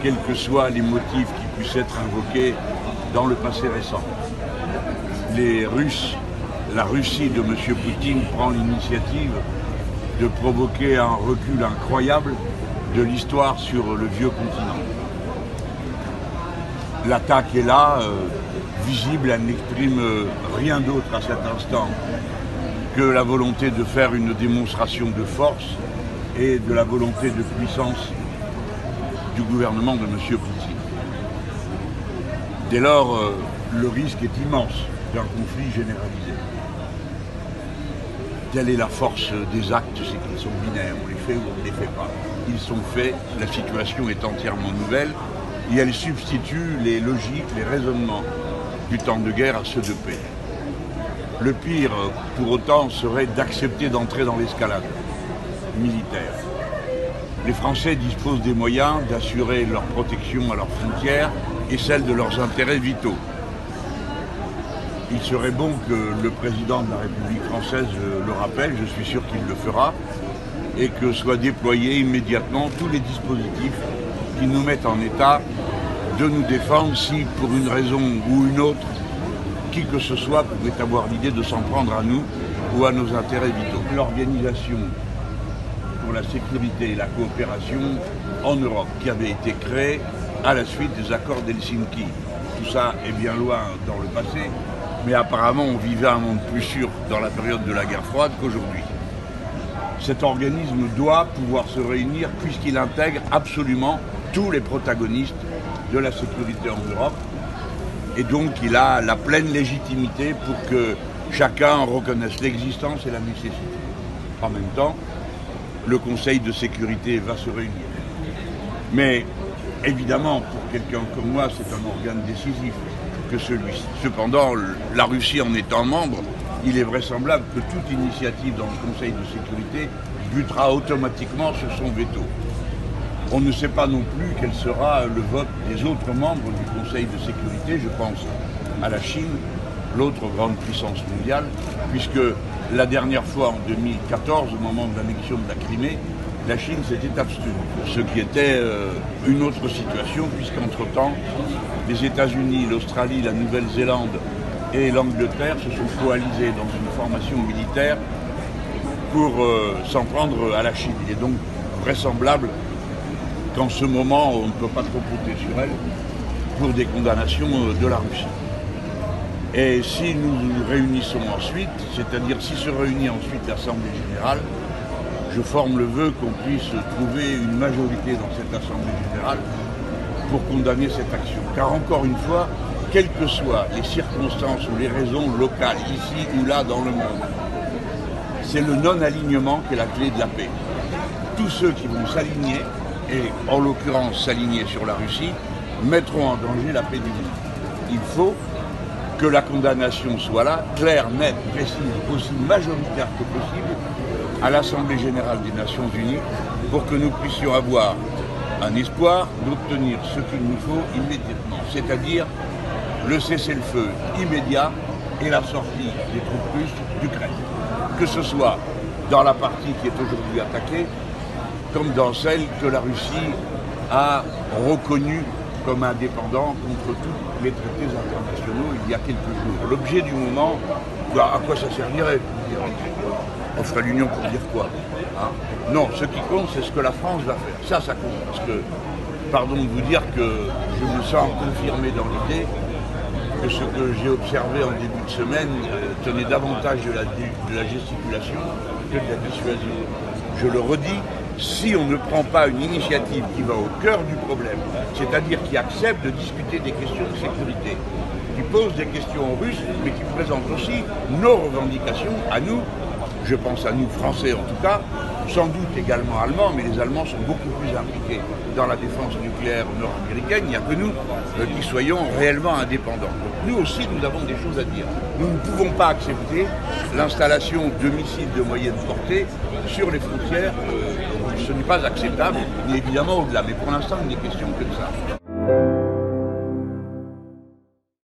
quels que soient les motifs qui puissent être invoqués dans le passé récent. Les Russes, la Russie de M. Poutine prend l'initiative de provoquer un recul incroyable de l'histoire sur le vieux continent. L'attaque est là, visible, elle n'exprime rien d'autre à cet instant que la volonté de faire une démonstration de force et de la volonté de puissance du gouvernement de M. Poutine. Dès lors, le risque est immense d'un conflit généralisé. Quelle est la force des actes? C'est qu'ils sont binaires, on les fait ou on ne les fait pas. Ils sont faits, la situation est entièrement nouvelle et elle substitue les logiques, les raisonnements du temps de guerre à ceux de paix. Le pire, pour autant, serait d'accepter d'entrer dans l'escalade militaire. Les Français disposent des moyens d'assurer leur protection à leurs frontières et celle de leurs intérêts vitaux. Il serait bon que le président de la République française le rappelle, je suis sûr qu'il le fera, et que soient déployés immédiatement tous les dispositifs qui nous mettent en état de nous défendre si, pour une raison ou une autre, qui que ce soit pouvait avoir l'idée de s'en prendre à nous ou à nos intérêts vitaux. L'organisation pour la sécurité et la coopération en Europe, qui avait été créée à la suite des accords d'Helsinki. Tout ça est bien loin dans le passé, mais apparemment on vivait un monde plus sûr dans la période de la guerre froide qu'aujourd'hui. Cet organisme doit pouvoir se réunir puisqu'il intègre absolument tous les protagonistes de la sécurité en Europe et donc il a la pleine légitimité pour que chacun reconnaisse l'existence et la nécessité. En même temps, le Conseil de sécurité va se réunir. Mais évidemment, pour quelqu'un comme moi, c'est un organe décisif que celui-ci. Cependant, la Russie en étant membre, il est vraisemblable que toute initiative dans le Conseil de sécurité butera automatiquement sur son veto. On ne sait pas non plus quel sera le vote des autres membres du Conseil de sécurité, je pense à la Chine, l'autre grande puissance mondiale, puisque la dernière fois, en 2014, au moment de l'annexion de la Crimée, la Chine s'était abstenue, ce qui était une autre situation, puisqu'entre-temps, les États-Unis, l'Australie, la Nouvelle-Zélande et l'Angleterre se sont coalisés dans une formation militaire pour s'en prendre à la Chine. Il est donc vraisemblable qu'en ce moment, on ne peut pas trop compter sur elle pour des condamnations de la Russie. Et si nous nous réunissons ensuite, c'est-à-dire si se réunit ensuite l'Assemblée générale, je forme le vœu qu'on puisse trouver une majorité dans cette Assemblée générale pour condamner cette action. Car encore une fois, quelles que soient les circonstances ou les raisons locales, ici ou là dans le monde, c'est le non-alignement qui est la clé de la paix. Tous ceux qui vont s'aligner, et en l'occurrence s'aligner sur la Russie, mettront en danger la paix du monde. Il faut que la condamnation soit là, claire, nette, précise, aussi majoritaire que possible, à l'Assemblée générale des Nations unies, pour que nous puissions avoir un espoir d'obtenir ce qu'il nous faut immédiatement, c'est-à-dire le cessez-le-feu immédiat et la sortie des troupes russes d'Ukraine. Que ce soit dans la partie qui est aujourd'hui attaquée, comme dans celle que la Russie a reconnue comme indépendant contre tous les traités internationaux il y a quelques jours. L'objet du moment, à quoi ça servirait? On ferait l'union pour dire quoi, hein? Non, ce qui compte, c'est ce que la France va faire. Ça compte. Parce que, pardon de vous dire que je me sens confirmé dans l'idée que ce que j'ai observé en début de semaine tenait davantage de la gesticulation que de la dissuasion. Je le redis, si on ne prend pas une initiative qui va au cœur du problème, c'est-à-dire qui accepte de discuter des questions de sécurité, qui pose des questions aux Russes, mais qui présente aussi nos revendications à nous, je pense à nous Français en tout cas, sans doute également Allemands, mais les Allemands sont beaucoup plus impliqués dans la défense nucléaire nord-américaine. Il n'y a que nous qui soyons réellement indépendants. Donc nous aussi, nous avons des choses à dire. Nous ne pouvons pas accepter l'installation de missiles de moyenne portée sur les frontières. Ce n'est pas acceptable, ni évidemment au-delà. Mais pour l'instant, il n'est question que de ça.